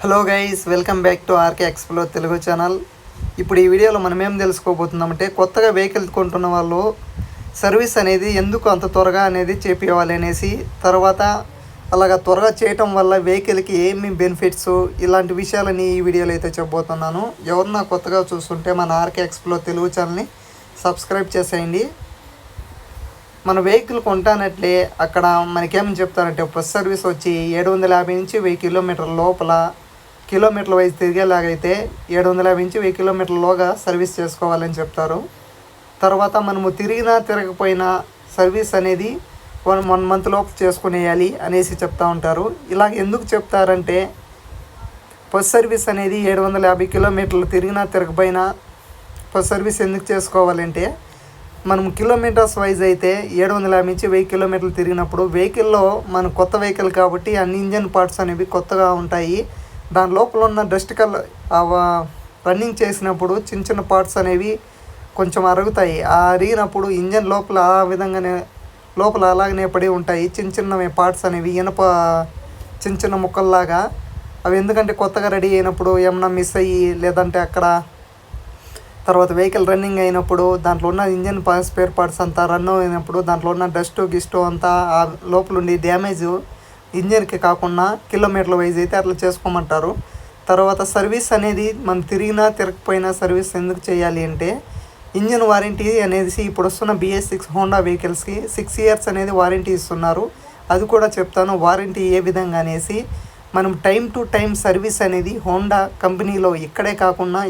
Hello guys, welcome back to RK explore Telugu channel. ఇప్పుడు ఈ వీడియోలో మనం ఏం తెలుసుకోబోతున్నామంటే, కొత్తగా వెహికల్ కొంటున్న వాళ్ళు సర్వీస్ అనేది ఎందుకు అంత త్వరగా అనేది చేపివ్వాలి అనేసి, తర్వాత అలాగా త్వరగా చేయటం వల్ల వెహికల్కి ఏమి బెనిఫిట్స్, ఇలాంటి విషయాలని ఈ వీడియోలో అయితే చెప్పబోతున్నాను. ఎవరన్నా కొత్తగా చూస్తుంటే మన ఆర్కే ఎక్స్ప్లోర్ తెలుగు ఛానల్ని సబ్స్క్రైబ్ చేసేయండి. మన వెహికల్ కొంటానట్లే అక్కడ మనకేమని చెప్తారంటే, బస్ సర్వీస్ వచ్చి 750 నుంచి 1000 కిలోమీటర్ల లోపల కిలోమీటర్ల వైజ్ తిరిగేలాగైతే 750 నుంచి 1000 కిలోమీటర్లలోగా సర్వీస్ చేసుకోవాలని చెప్తారు. తర్వాత మనము తిరగకపోయినా సర్వీస్ అనేది 1 మంత్ లోపు చేసుకునేయాలి అనేసి చెప్తూ ఉంటారు. ఇలా ఎందుకు చెప్తారంటే, బస్ సర్వీస్ అనేది 750 కిలోమీటర్లు తిరగకపోయినా బస్ సర్వీస్ ఎందుకు చేసుకోవాలంటే, మనం కిలోమీటర్స్ వైజ్ అయితే 750 నుంచి 1000 కిలోమీటర్లు తిరిగినప్పుడు వెహికల్లో మన కొత్త వెహికల్ కాబట్టి అన్ని ఇంజన్ పార్ట్స్ అనేవి కొత్తగా ఉంటాయి. దాని లోపల ఉన్న డస్ట్ రన్నింగ్ చేసినప్పుడు చిన్న పార్ట్స్ అనేవి కొంచెం అరుగుతాయి. ఆ అరిగినప్పుడు ఇంజన్ లోపల ఆ విధంగానే లోపల అలాగనే పడి ఉంటాయి చిన్న పార్ట్స్ అనేవి, ఇనప చిన్న ముక్కల్లాగా. అవి ఎందుకంటే కొత్తగా రెడీ అయినప్పుడు ఏమన్నా మిస్ అయ్యి, లేదంటే అక్కడ తర్వాత వెహికల్ రన్నింగ్ అయినప్పుడు దాంట్లో ఉన్న ఇంజన్ స్పేర్ పార్ట్స్ అంతా రన్ అయినప్పుడు దాంట్లో ఉన్న గిస్టు అంతా ఆ లోపల ఉండి డ్యామేజ్ ఇంజన్కి కాకుండా కిలోమీటర్ల వైజ్ అయితే అట్లా చేసుకోమంటారు. తర్వాత సర్వీస్ అనేది మనం తిరగకపోయినా సర్వీస్ ఎందుకు చేయాలి అంటే, ఇంజన్ వారంటీ అనేది ఇప్పుడు వస్తున్న BS6 హోండా వెహికల్స్కి 6 ఇయర్స్ అనేది వారంటీ ఇస్తున్నారు. అది కూడా చెప్తాను వారంటీ ఏ విధంగా అనేసి. మనం టైం టు టైం సర్వీస్ అనేది హోండా కంపెనీలో ఇక్కడే కాకుండా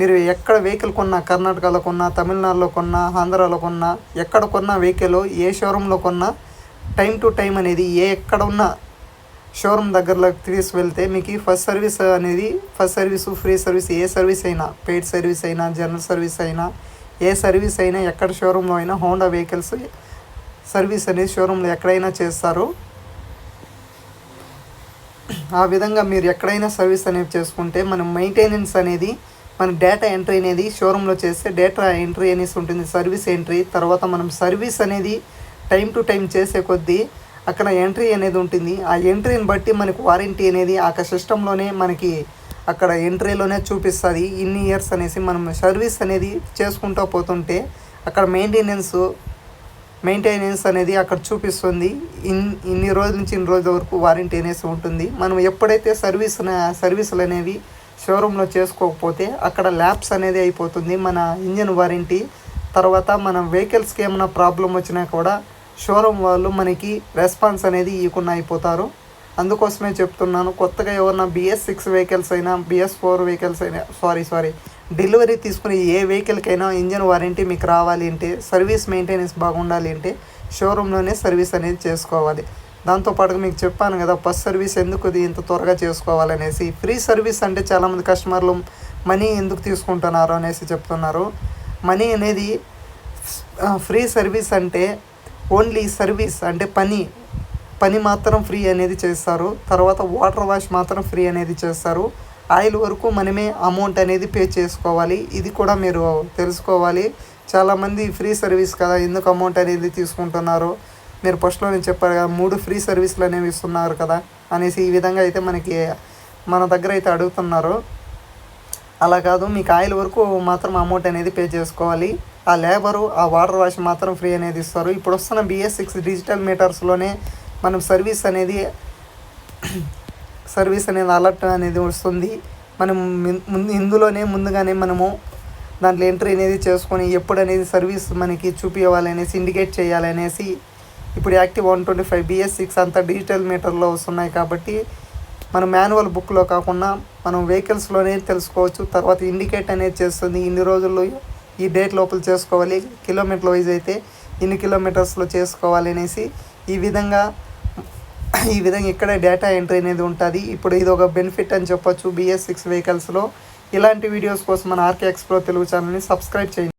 మీరు ఎక్కడ వెహికల్ కొన్నా, కర్ణాటకలో కొన్నా, తమిళనాడులో కొన్నా, ఆంధ్రాలో కొన్నా, ఎక్కడ కొన్నా వెహికల్ ఏ షోరూంలో కొన్నా టైం టు టైం అనేది ఎక్కడ ఉన్న షోరూమ్ దగ్గరలోకి తీసుకువెళ్తే మీకు ఫస్ట్ సర్వీస్ ఫ్రీ సర్వీస్, ఏ సర్వీస్ అయినా, పెయిడ్ సర్వీస్ అయినా, జనరల్ సర్వీస్ అయినా, ఏ సర్వీస్ అయినా ఎక్కడ షోరూంలో అయినా హోండా వెహికల్స్ సర్వీస్ అనేది షోరూంలో ఎక్కడైనా చేస్తారు. ఆ విధంగా మీరు ఎక్కడైనా సర్వీస్ అనేది చేసుకుంటే మనం మెయింటెనెన్స్ అనేది, మన డేటా ఎంట్రీ అనేది షోరూంలో చేస్తే డేటా ఎంట్రీ అనేసి ఉంటుంది, సర్వీస్ ఎంట్రీ. తర్వాత మనం సర్వీస్ అనేది టైం టు టైం చేసే కొద్దీ అక్కడ ఎంట్రీ అనేది ఉంటుంది. ఆ ఎంట్రీని బట్టి మనకు వారంటీ అనేది ఆ సిస్టంలోనే మనకి అక్కడ ఎంట్రీలోనే చూపిస్తుంది ఇన్ని ఇయర్స్ అనేసి. మనం సర్వీస్ అనేది చేసుకుంటూ పోతుంటే అక్కడ మెయింటెనెన్స్ అనేది అక్కడ చూపిస్తుంది. ఇన్ని రోజుల నుంచి ఇన్ని రోజుల వరకు వారంటీ అనేసి ఉంటుంది. మనం ఎప్పుడైతే సర్వీసులు అనేవి షోరూంలో చేసుకోకపోతే అక్కడ ల్యాప్స్ అనేది అయిపోతుంది మన ఇంజన్ వారంటీ. తర్వాత మన వెహికల్స్కి ఏమైనా ప్రాబ్లం వచ్చినా కూడా షోరూమ్ వాళ్ళు మనకి రెస్పాన్స్ అనేది ఇవ్వకుండా అయిపోతారు. అందుకోసమే చెప్తున్నాను, కొత్తగా ఎవరన్నా BS6 వెహికల్స్ అయినా, BS4 వెహికల్స్ అయినా, సారీ డెలివరీ తీసుకునే ఏ వెహికల్కైనా ఇంజన్ వారంటీ మీకు రావాలి అంటే, సర్వీస్ మెయింటెనెన్స్ బాగుండాలి అంటే షోరూంలోనే సర్వీస్ అనేది చేసుకోవాలి. దాంతోపాటుగా మీకు చెప్పాను కదా, బస్ సర్వీస్ ఎందుకు ఇంత త్వరగా చేసుకోవాలనేసి. ఫ్రీ సర్వీస్ అంటే చాలామంది కస్టమర్లు మనీ ఎందుకు తీసుకుంటున్నారు అనేసి చెప్తున్నారు. మనీ అనేది ఫ్రీ సర్వీస్ అంటే ఓన్లీ సర్వీస్ అంటే పని మాత్రం ఫ్రీ అనేది చేస్తారు. తర్వాత వాటర్ వాష్ మాత్రం ఫ్రీ అనేది చేస్తారు. ఆయిల్ వరకు మనమే అమౌంట్ అనేది పే చేసుకోవాలి. ఇది కూడా మీరు తెలుసుకోవాలి. చాలామంది ఫ్రీ సర్వీస్ కదా ఎందుకు అమౌంట్ అనేది తీసుకుంటున్నారు, మీరు ఫస్ట్లో నేను చెప్పారు కదా 3 ఫ్రీ సర్వీసులు అనేవి ఇస్తున్నారు కదా అనేసి ఈ విధంగా అయితే మన దగ్గర అయితే అడుగుతున్నారు. అలా కాదు, మీకు ఆయిల్ వరకు మాత్రం అమౌంట్ అనేది పే చేసుకోవాలి. ఆ లేబరు, ఆ వాటర్ వాష్ మాత్రం ఫ్రీ అనేది ఇస్తారు. ఇప్పుడు వస్తున్న BS6 డిజిటల్ మీటర్స్లోనే మనం సర్వీస్ అనేది అలర్ట్ అనేది వస్తుంది. మనం ముందుగానే మనము దాంట్లో ఎంట్రీ అనేది చేసుకొని ఎప్పుడు అనేది సర్వీస్ మనకి చూపించాలి అనేసి, ఇండికేట్ చేయాలి అనేసి. ఇప్పుడు యాక్టివ్ 125 BS6 అంతా డిజిటల్ మీటర్లో వస్తున్నాయి కాబట్టి మనం మాన్యువల్ బుక్లో కాకుండా మనం వెహికల్స్లోనే తెలుసుకోవచ్చు. తర్వాత ఇండికేట్ అనేది చేస్తుంది, ఇన్ని రోజుల్లో ఈ డేట్ లోపల చేసుకోవాలి, కిలోమీటర్ల వైజ్ అయితే ఇన్ని కిలోమీటర్స్లో చేసుకోవాలి అనేసి. ఈ విధంగా ఇక్కడే డేటా ఎంట్రీ అనేది ఉంటుంది. ఇప్పుడు ఇది ఒక బెనిఫిట్ అని చెప్పొచ్చు BS6 వెహికల్స్లో. ఇలాంటి వీడియోస్ కోసం మన ఆర్కే ఎక్స్ప్లోర్ తెలుగు ఛానల్ని సబ్స్క్రైబ్ చేయండి.